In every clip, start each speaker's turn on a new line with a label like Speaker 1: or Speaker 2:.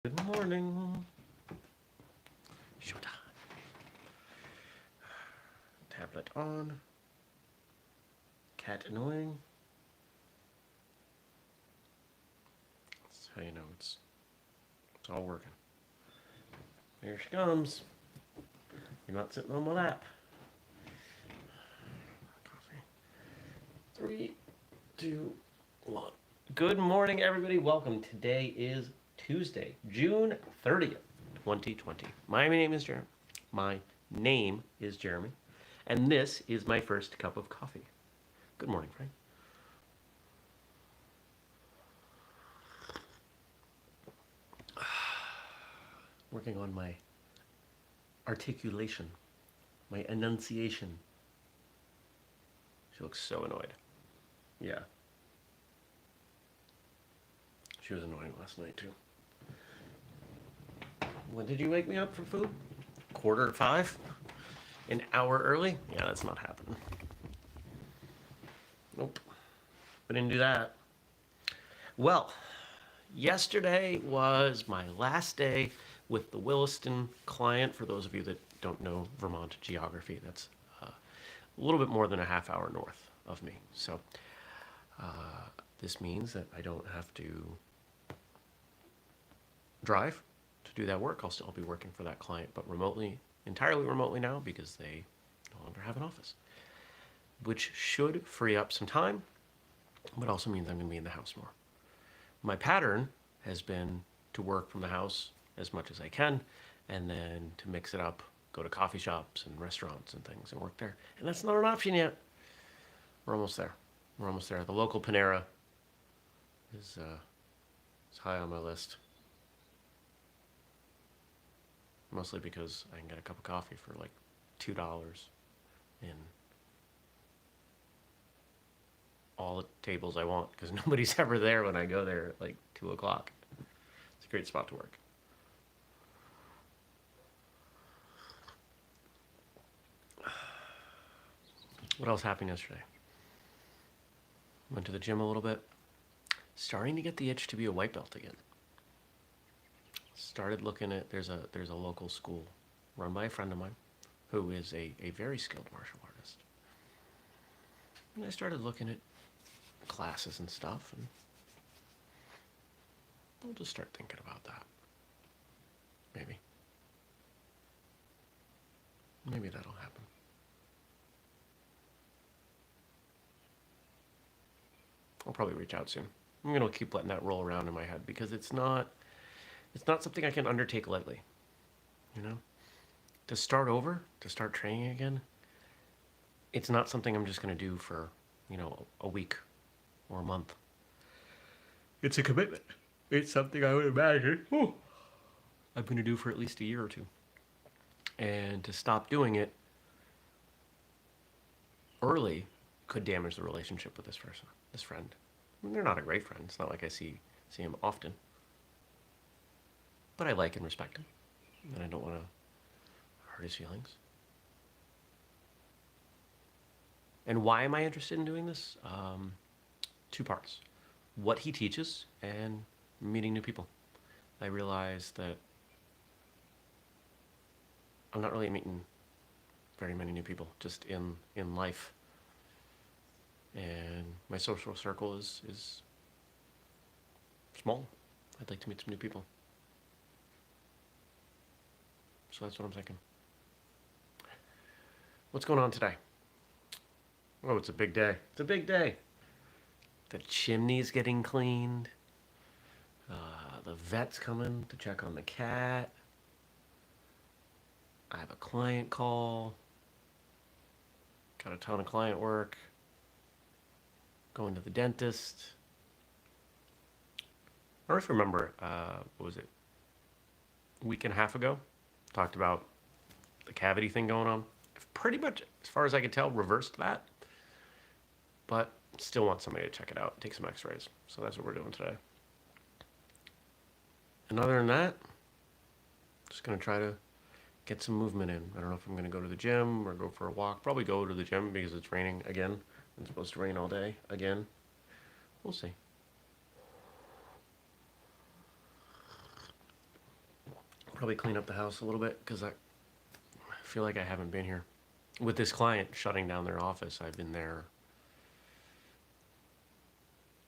Speaker 1: Good morning. Showtime. Tablet on. Cat annoying. That's how you know it's all working. Here she comes. You're not sitting on my lap. Coffee. 3, 2, 1. Good morning, everybody. Welcome. Today is Tuesday, June 30th, 2020. My name is Jeremy, and this is my first cup of coffee. Good morning, Frank. Working on my articulation, my enunciation. She looks so annoyed. Yeah. She was annoying last night, too. When did you wake me up for food? 4:45? An hour early? Yeah, that's not happening. Nope. I didn't do that. Well, yesterday was my last day with the Williston client. For those of you that don't know Vermont geography, that's a little bit more than a half hour north of me. So this means that I don't have to drive to do that work. I'll still be working for that client, but entirely remotely now, because they no longer have an office, which should free up some time, but also means I'm going to be in the house more. My pattern has been to work from the house as much as I can, and then to mix it up, go to coffee shops and restaurants and things and work there. And that's not an option yet. We're almost there. The local Panera is high on my list. Mostly because I can get a cup of coffee for like $2 in all the tables I want, because nobody's ever there when I go there at like 2 o'clock. It's a great spot to work. What else happened yesterday? Went to the gym a little bit. Starting to get the itch to be a white belt again. Started looking at, there's a local school run by a friend of mine who is a very skilled martial artist. And I started looking at classes and stuff, and I'll just start thinking about that. Maybe that'll happen. I'll probably reach out soon. I'm going to keep letting that roll around in my head, because it's not something I can undertake lightly. You know? To start training again, it's not something I'm just going to do for, a week or a month. It's a commitment. It's something I would imagine I'm going to do for at least a year or two. And to stop doing it early could damage the relationship with this friend. I mean, they're not a great friend. It's not like I see him often. But I like and respect him, and I don't want to hurt his feelings. And why am I interested in doing this? 2 parts. What he teaches and meeting new people. I realize that I'm not really meeting very many new people just in life. And my social circle is small. I'd like to meet some new people. So that's what I'm thinking. What's going on today? Oh, it's a big day. It's a big day. The chimney's getting cleaned. The vet's coming to check on the cat. I have a client call. Got a ton of client work. Going to the dentist. I don't know if you remember, what was it? A week and a half ago? Talked about the cavity thing going on. I've pretty much, as far as I can tell, reversed that. But still want somebody to check it out, take some x-rays. So that's what we're doing today. And other than that, just going to try to get some movement in. I don't know if I'm going to go to the gym or go for a walk. Probably go to the gym because it's raining again. It's supposed to rain all day again. We'll see. Probably clean up the house a little bit because I feel like I haven't been here. With this client shutting down their office, I've been there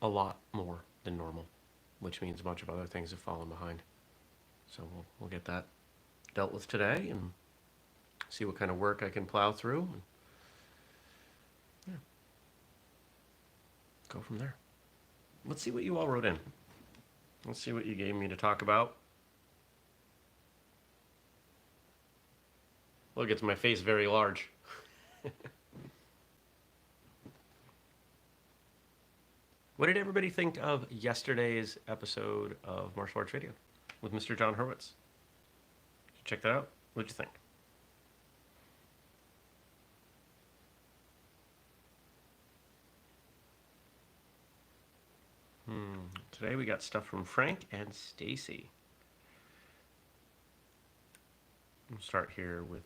Speaker 1: a lot more than normal, which means a bunch of other things have fallen behind. So we'll get that dealt with today and see what kind of work I can plow through. And, yeah, go from there. Let's see what you all wrote in. Let's see what you gave me to talk about. Look, it's my face very large. What did everybody think of yesterday's episode of Martial Arts Radio with Mr. John Hurwitz? Did you check that out? What did you think? Today we got stuff from Frank and Stacy. We'll start here with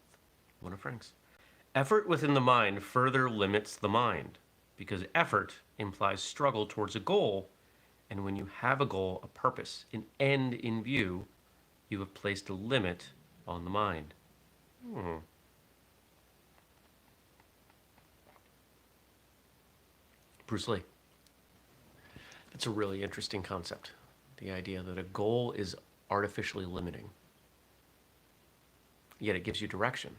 Speaker 1: one of Frank's. Effort within the mind further limits the mind because effort implies struggle towards a goal, and when you have a goal, a purpose, an end in view, you have placed a limit on the mind. Bruce Lee. That's a really interesting concept. The idea that a goal is artificially limiting, yet it gives you direction.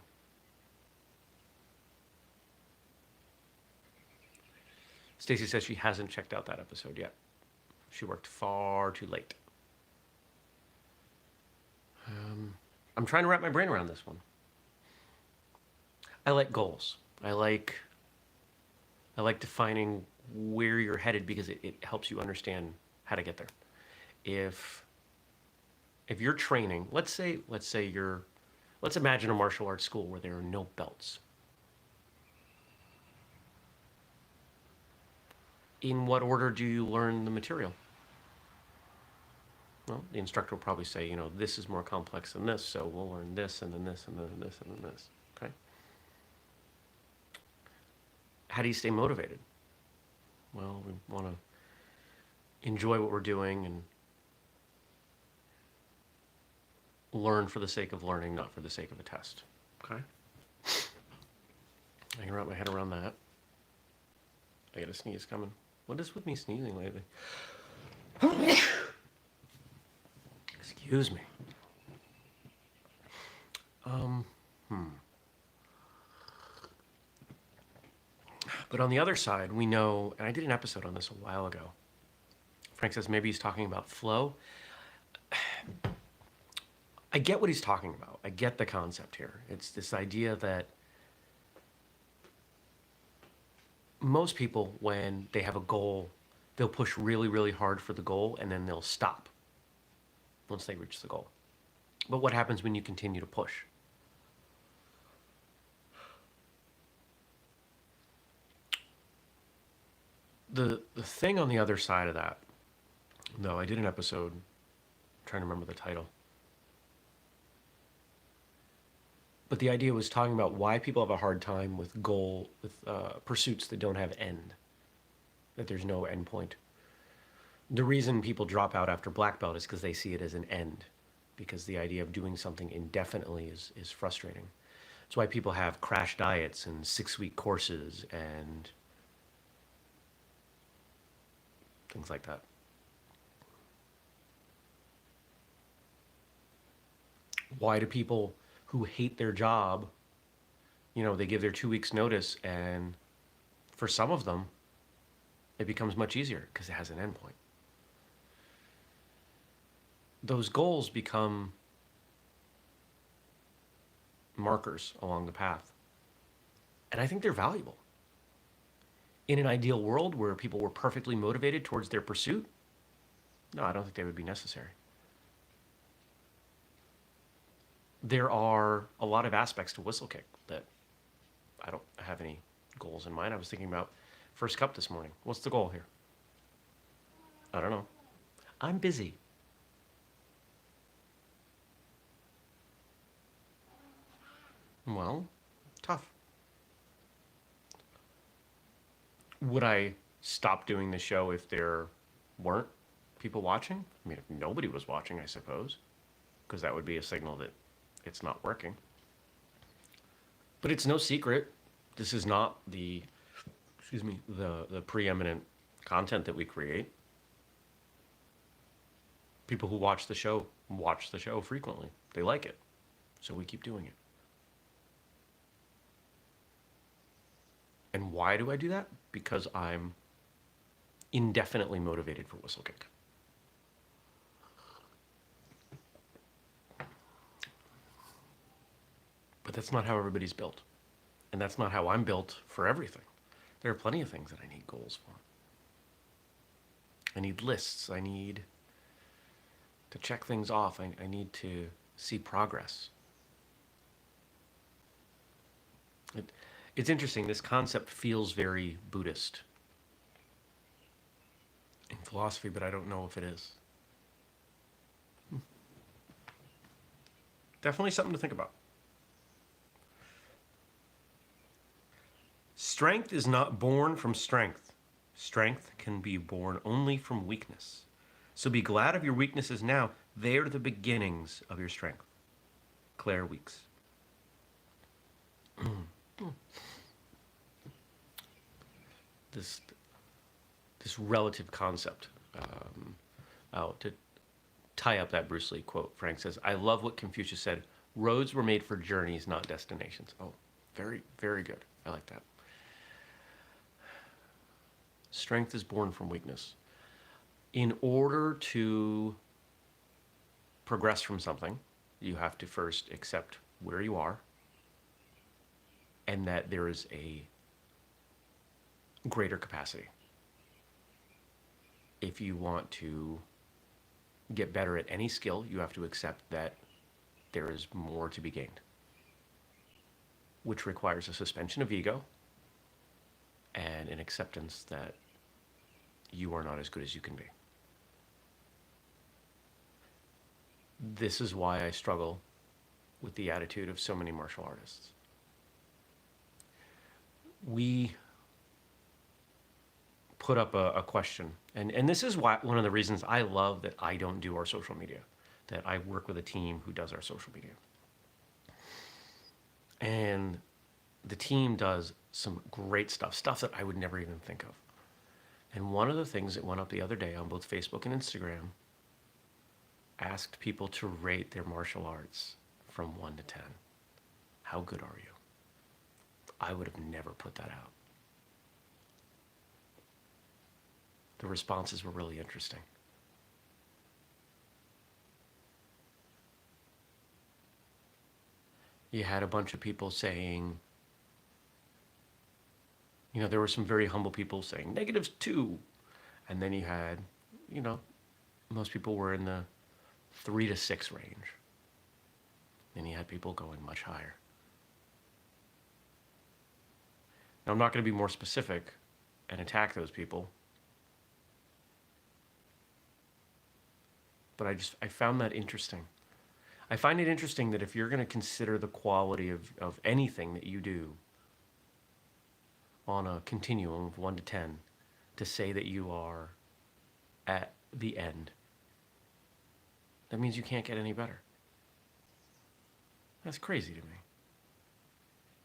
Speaker 1: Stacy says she hasn't checked out that episode yet. She worked far too late. I'm trying to wrap my brain around this one. I like goals. I like defining where you're headed because it helps you understand how to get there. If you're training, let's imagine a martial arts school where there are no belts. In what order do you learn the material? Well, the instructor will probably say, this is more complex than this, so we'll learn this, and then this, and then this, and then this. Okay? How do you stay motivated? Well, we want to enjoy what we're doing and learn for the sake of learning, not for the sake of a test. Okay? I can wrap my head around that. I got a sneeze coming. What is with me sneezing lately? Excuse me. But on the other side, we know, and I did an episode on this a while ago. Frank says maybe he's talking about flow. I get what he's talking about. I get the concept here. It's this idea that most people, when they have a goal, they'll push really, really hard for the goal, and then they'll stop once they reach the goal. But what happens when you continue to push? The thing on the other side of that, though, I did an episode, I'm trying to remember the title. But the idea was talking about why people have a hard time with pursuits that don't have end, that there's no end point. The reason people drop out after black belt is because they see it as an end, because the idea of doing something indefinitely is frustrating. That's why people have crash diets and 6-week courses and things like that. Why do people who hate their job, they give their 2 weeks notice, and for some of them, it becomes much easier because it has an endpoint. Those goals become markers along the path. And I think they're valuable. In an ideal world where people were perfectly motivated towards their pursuit, no, I don't think they would be necessary. There are a lot of aspects to whistlekick that I don't have any goals in mind. I was thinking about first cup this morning. What's the goal here? I don't know. I'm busy. Well, tough. Would I stop doing the show if there weren't people watching? I mean, if nobody was watching, I suppose. because that would be a signal that it's not working. But it's no secret. This is not the, excuse me, the preeminent content that we create. People who watch the show frequently. They like it. So we keep doing it. And why do I do that? Because I'm indefinitely motivated for whistlekick. But that's not how everybody's built. And that's not how I'm built for everything. There are plenty of things that I need goals for. I need lists. I need to check things off. I need to see progress. It's interesting. This concept feels very Buddhist in philosophy, but I don't know if it is. Definitely something to think about. Strength is not born from strength. Strength can be born only from weakness. So be glad of your weaknesses now. They are the beginnings of your strength. Claire Weeks. This relative concept. To tie up that Bruce Lee quote, Frank says, I love what Confucius said. Roads were made for journeys, not destinations. Oh, very, very good. I like that. Strength is born from weakness. In order to progress from something, you have to first accept where you are and that there is a greater capacity. If you want to get better at any skill, you have to accept that there is more to be gained, which requires a suspension of ego and an acceptance that you are not as good as you can be. This is why I struggle with the attitude of so many martial artists. We put up a question, and this is why one of the reasons I love that I don't do our social media, that I work with a team who does our social media. And the team does some great stuff that I would never even think of. And one of the things that went up the other day on both Facebook and Instagram asked people to rate their martial arts from 1 to 10. How good are you? I would have never put that out. The responses were really interesting. You had a bunch of people saying, there were some very humble people saying -2. And then you had, most people were in the 3 to 6 range. Then you had people going much higher. Now, I'm not going to be more specific and attack those people. But I found that interesting. I find it interesting that if you're going to consider the quality of anything that you do on a continuum of 1 to 10, to say that you are at the end, that means you can't get any better. That's crazy to me.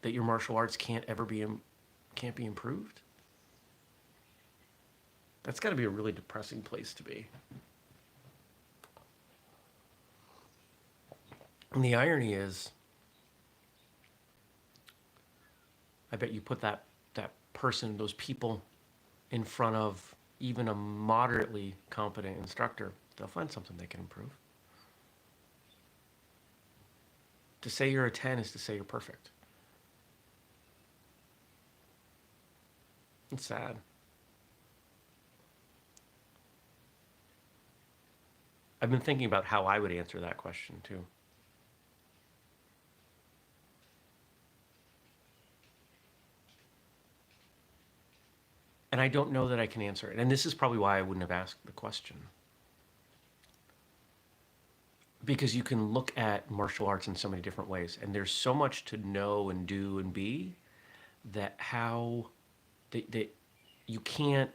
Speaker 1: That your martial arts can't be improved. That's got to be a really depressing place to be. And the irony is, I bet you put that person, those people, in front of even a moderately competent instructor, they'll find something they can improve. To say you're a 10 is to say you're perfect. It's sad. I've been thinking about how I would answer that question too. And I don't know that I can answer it. And this is probably why I wouldn't have asked the question. Because you can look at martial arts in so many different ways, and there's so much to know and do and be that you can't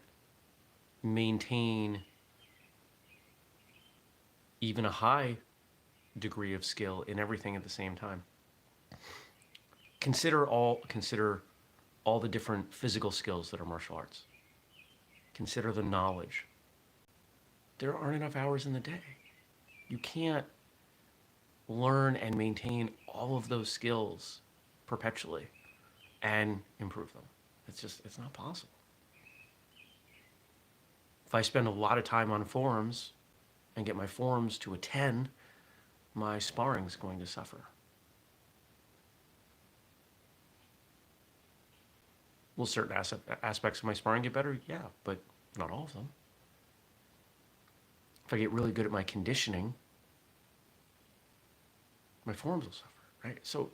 Speaker 1: maintain even a high degree of skill in everything at the same time. Consider all the different physical skills that are martial arts. Consider the knowledge. There aren't enough hours in the day. You can't learn and maintain all of those skills perpetually and improve them. It's not possible. If I spend a lot of time on forms and get my forms to a 10, my sparring's going to suffer. Will certain aspects of my sparring get better? Yeah, but not all of them. If I get really good at my conditioning, my forms will suffer, right? So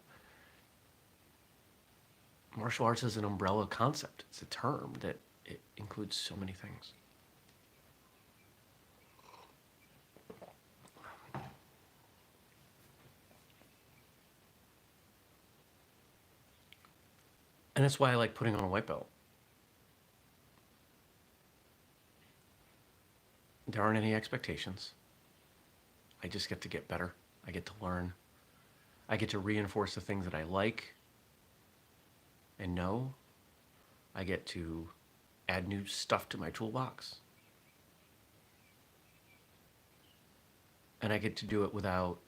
Speaker 1: martial arts is an umbrella concept. It's a term that it includes so many things. And that's why I like putting on a white belt. There aren't any expectations. I just get to get better. I get to learn. I get to reinforce the things that I like and know. I get to add new stuff to my toolbox. And I get to do it without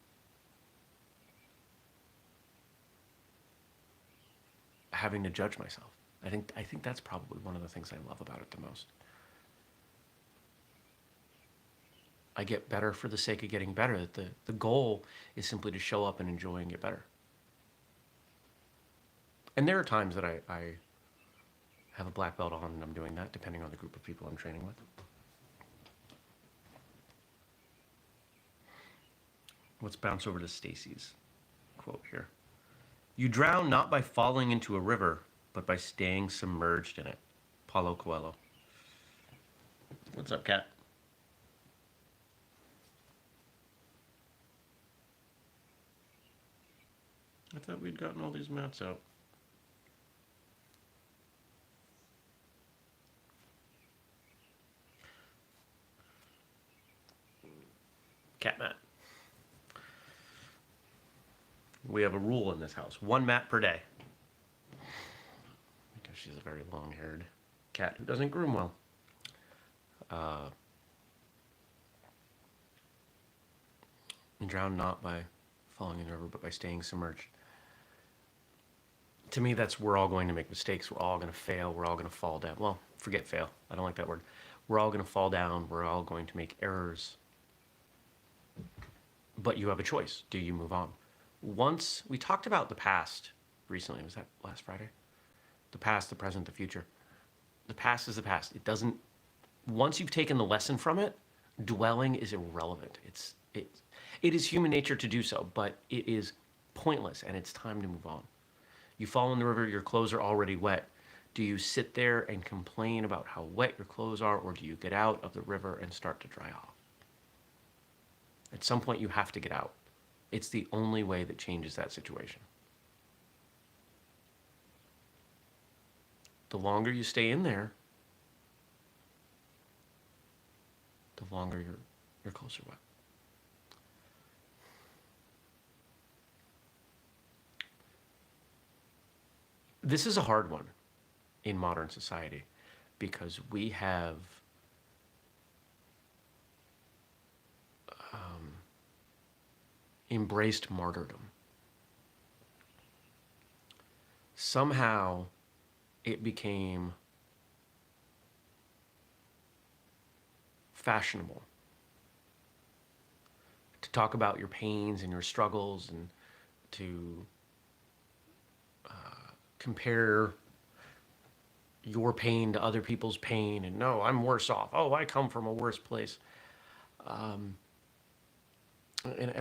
Speaker 1: having to judge myself. I think that's probably one of the things I love about it the most. I get better for the sake of getting better. The goal is simply to show up and enjoy and get better. And there are times that I have a black belt on and I'm doing that, depending on the group of people I'm training with. Let's bounce over to Stacy's quote here. You drown not by falling into a river, but by staying submerged in it. Paulo Coelho. What's up, Kat? I thought we'd gotten all these mats out. Cat mat. We have a rule in this house. 1 mat per day. Because she's a very long-haired cat who doesn't groom well. You drown not by falling in the river, but by staying submerged. To me, that's we're all going to make mistakes. We're all going to fail. We're all going to fall down. Well, forget fail. I don't like that word. We're all going to fall down. We're all going to make errors. But you have a choice. Do you move on? Once we talked about the past recently, was that last Friday? The past, the present, the future. The past is the past. It doesn't, once you've taken the lesson from it, dwelling is irrelevant. It is human nature to do so, but it is pointless and it's time to move on. You fall in the river, your clothes are already wet. Do you sit there and complain about how wet your clothes are, or do you get out of the river and start to dry off? At some point, you have to get out. It's the only way that changes that situation. The longer you stay in there, the longer your clothes are wet. This is a hard one in modern society because we have embraced martyrdom. Somehow it became fashionable to talk about your pains and your struggles and to compare your pain to other people's pain, and no, I'm worse off. Oh, I come from a worse place. And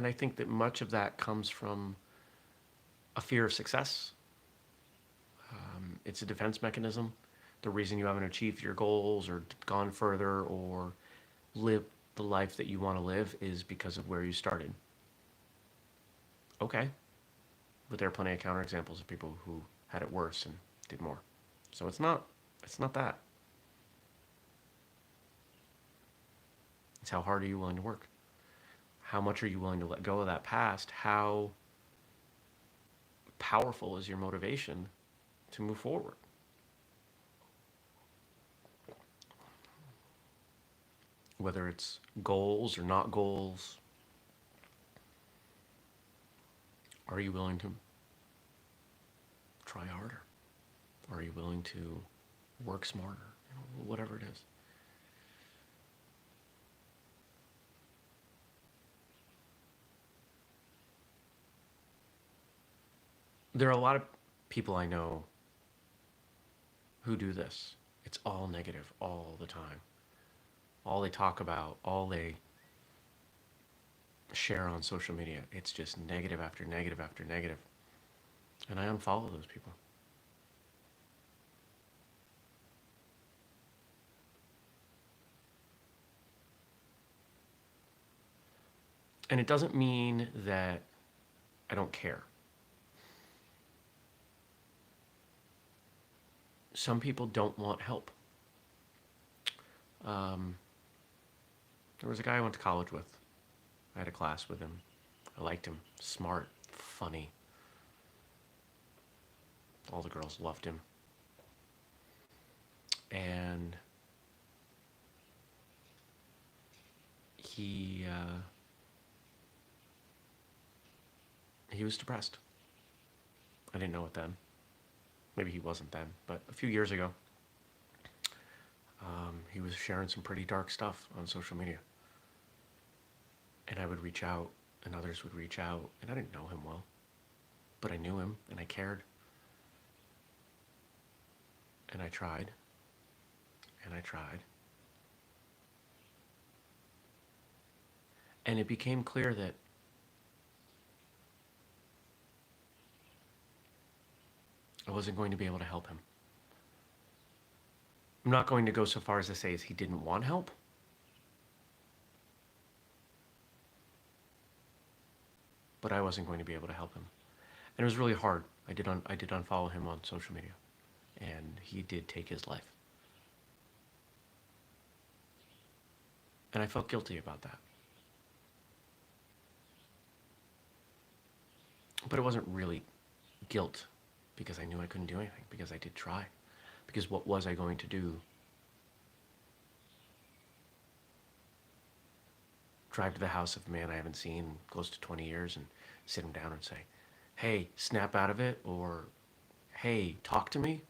Speaker 1: I think that much of that comes from a fear of success. It's a defense mechanism. The reason you haven't achieved your goals or gone further or lived the life that you want to live is because of where you started. Okay. But there are plenty of counterexamples of people who had it worse and did more. So it's not that. It's how hard are you willing to work? How much are you willing to let go of that past? How powerful is your motivation to move forward? Whether it's goals or not goals, are you willing to try harder? Are you willing to work smarter? Whatever it is. There are a lot of people I know who do this. It's all negative all the time. All they talk about, all they share on social media, it's just negative after negative after negative. And I unfollow those people. And it doesn't mean that I don't care. Some people don't want help. There was a guy I went to college with. I had a class with him. I liked him. Smart, funny. All the girls loved him. And he was depressed. I didn't know it then. Maybe he wasn't then, but a few years ago, he was sharing some pretty dark stuff on social media. And I would reach out, and others would reach out, and I didn't know him well, but I knew him, and I cared. And I tried, and I tried. And it became clear that I wasn't going to be able to help him. I'm not going to go so far as to say he didn't want help. But I wasn't going to be able to help him. And it was really hard. I did unfollow him on social media. And he did take his life. And I felt guilty about that. But it wasn't really guilt, because I knew I couldn't do anything, because I did try. Because what was I going to do? Drive to the house of a man I haven't seen in close to 20 years and sit him down and say, hey, snap out of it, or hey, talk to me?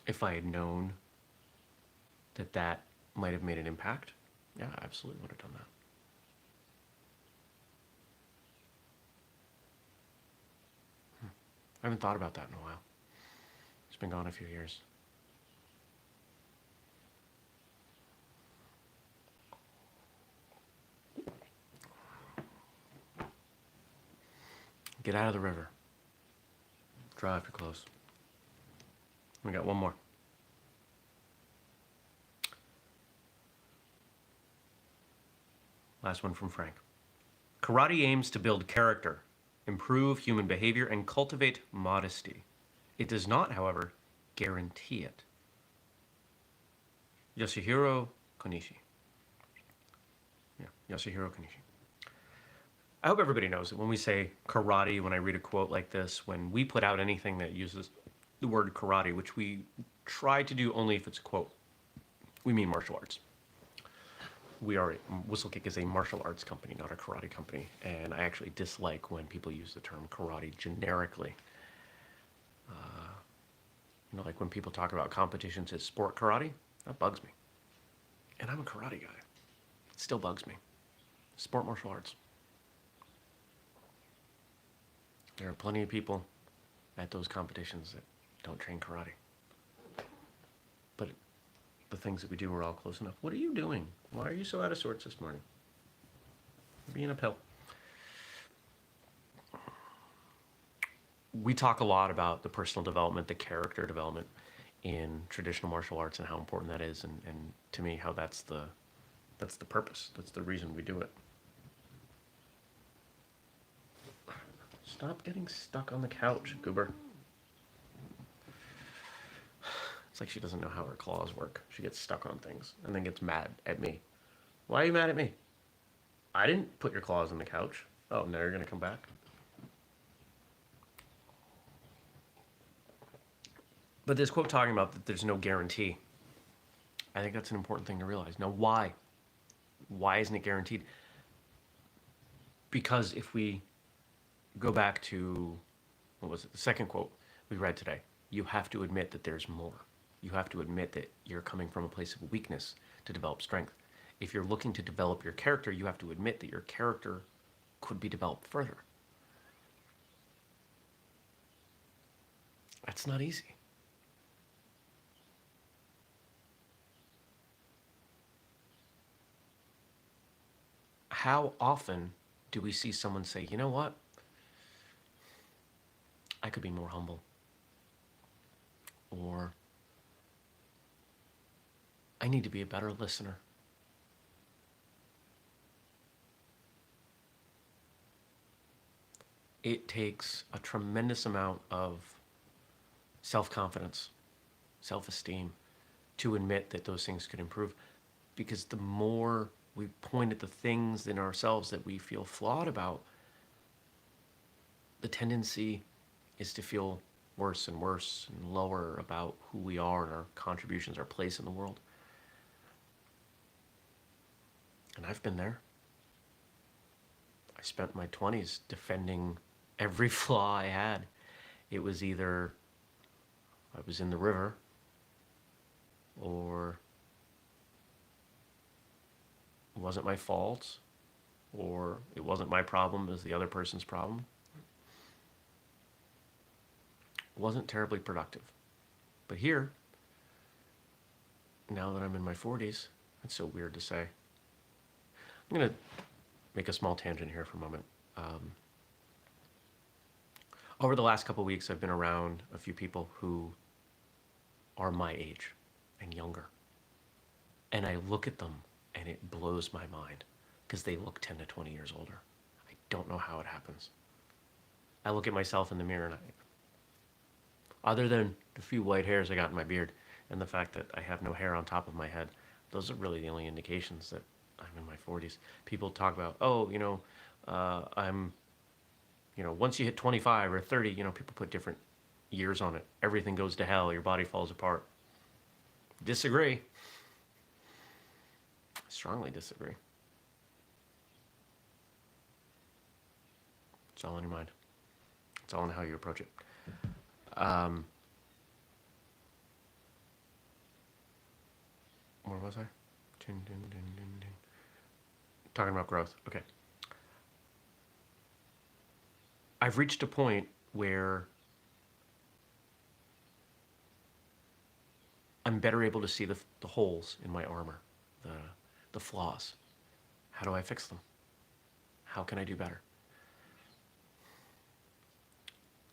Speaker 1: If I had known that that might have made an impact, yeah, I absolutely would have done that. I haven't thought about that in a while. It's been gone a few years. Get out of the river. Dry off your clothes. We got one more. Last one from Frank. Karate aims to build character, improve human behavior, and cultivate modesty. It does not, however, guarantee it. Yasuhiro Konishi. Yeah, Yasuhiro Konishi. I hope everybody knows that when we say karate, when I read a quote like this, when we put out anything that uses the word karate, which we try to do only if it's a quote, we mean martial arts. Whistlekick is a martial arts company, not a karate company, and I actually dislike when people use the term karate generically. Like when people talk about competitions as sport karate, that bugs me. And I'm a karate guy. It still bugs me. Sport martial arts. There are plenty of people at those competitions that don't train karate. But the things that we do are all close enough. What are you doing? Why are you so out of sorts this morning? You're being a pill. We talk a lot about the personal development, the character development in traditional martial arts and how important that is, and to me, how that's the purpose. That's the reason we do it. Stop getting stuck on the couch, goober. It's like she doesn't know how her claws work. She gets stuck on things and then gets mad at me. Why are you mad at me? I didn't put your claws on the couch. Oh, now you're going to come back? But this quote talking about that there's no guarantee, I think that's an important thing to realize. Now, why? Why isn't it guaranteed? Because if we go back to, what was it, the second quote we read today, you have to admit that there's more. You have to admit that you're coming from a place of weakness to develop strength. If you're looking to develop your character, you have to admit that your character could be developed further. That's not easy. How often do we see someone say, you know what? I could be more humble. Or I need to be a better listener. It takes a tremendous amount of self-confidence, self-esteem to admit that those things could improve. Because the more we point at the things in ourselves that we feel flawed about, the tendency is to feel worse and worse and lower about who we are and our contributions, our place in the world. And I've been there. I spent my 20s defending every flaw I had. It was either I was in the river or it wasn't my fault or it wasn't my problem, it was the other person's problem. It wasn't terribly productive. But here, now that I'm in my 40s, it's so weird to say. I'm going to make a small tangent here for a moment. Over the last couple of weeks, I've been around a few people who are my age and younger. And I look at them and it blows my mind because they look 10 to 20 years older. I don't know how it happens. I look at myself in the mirror and other than the few white hairs I got in my beard and the fact that I have no hair on top of my head, those are really the only indications that I'm in my 40s. People talk about, oh, I'm, once you hit 25 or 30, people put different years on it. Everything goes to hell. Your body falls apart. Disagree. Strongly disagree. It's all in your mind. It's all in how you approach it. Where was I? Talking about growth. Okay. I've reached a point where I'm better able to see the holes in my armor, the flaws. How do I fix them? How can I do better?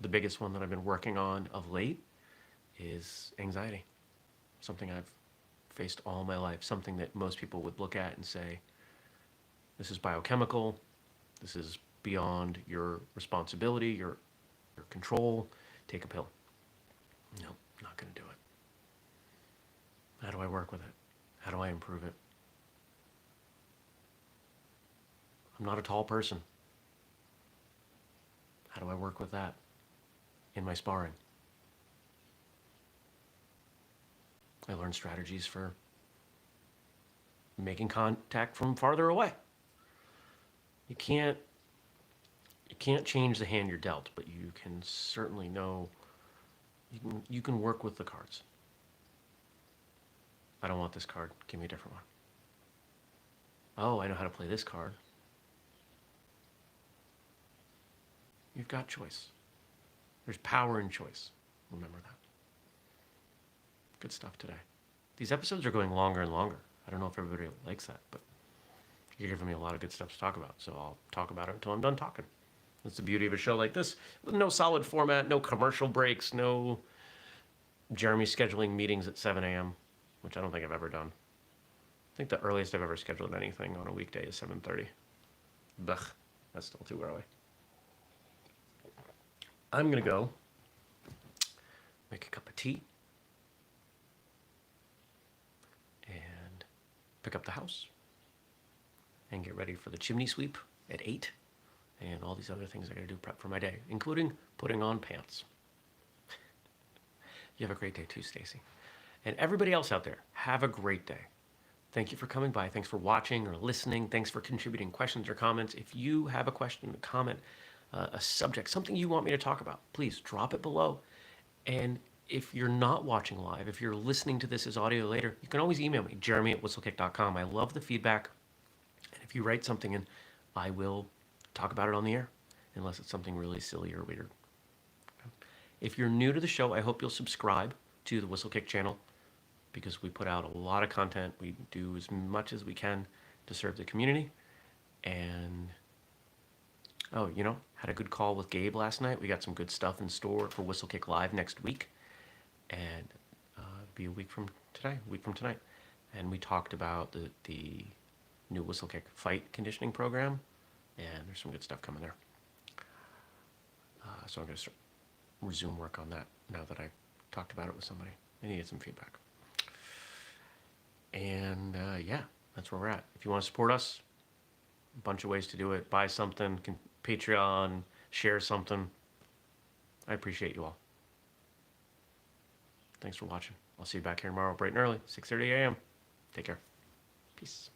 Speaker 1: The biggest one that I've been working on of late is anxiety. Something I've faced all my life. Something that most people would look at and say, this is biochemical. This is beyond your responsibility, your control. Take a pill. No, not going to do it. How do I work with it? How do I improve it? I'm not a tall person. How do I work with that in my sparring? I learned strategies for making contact from farther away. You can't change the hand you're dealt, but you can certainly know, you can work with the cards. I don't want this card. Give me a different one. Oh, I know how to play this card. You've got choice. There's power in choice. Remember that. Good stuff today. These episodes are going longer and longer. I don't know if everybody likes that, but you're giving me a lot of good stuff to talk about, so I'll talk about it until I'm done talking. That's the beauty of a show like this. With no solid format, no commercial breaks, no Jeremy scheduling meetings at 7 a.m., which I don't think I've ever done. I think the earliest I've ever scheduled anything on a weekday is 7:30. Blech, that's still too early. I'm going to go make a cup of tea, pick up the house and get ready for the chimney sweep at 8 and all these other things I got to do prep for my day, including putting on pants. You have a great day too, Stacy. And everybody else out there, have a great day. Thank you for coming by. Thanks for watching or listening. Thanks for contributing questions or comments. If you have a question, a comment, a subject, something you want me to talk about, please drop it below. And if you're not watching live, if you're listening to this as audio later, you can always email me, jeremy@whistlekick.com. I love the feedback. And if you write something in, I will talk about it on the air, unless it's something really silly or weird. If you're new to the show, I hope you'll subscribe to the Whistlekick channel because we put out a lot of content. We do as much as we can to serve the community. And, oh, had a good call with Gabe last night. We got some good stuff in store for Whistlekick Live next week. And it'll be a week from tonight. And we talked about the new Whistlekick fight conditioning program. And there's some good stuff coming there. So I'm going to resume work on that now that I've talked about it with somebody. I needed some feedback. And yeah, that's where we're at. If you want to support us, a bunch of ways to do it. Buy something, Patreon, share something. I appreciate you all. Thanks for watching. I'll see you back here tomorrow bright and early, 6:30 a.m. Take care. Peace.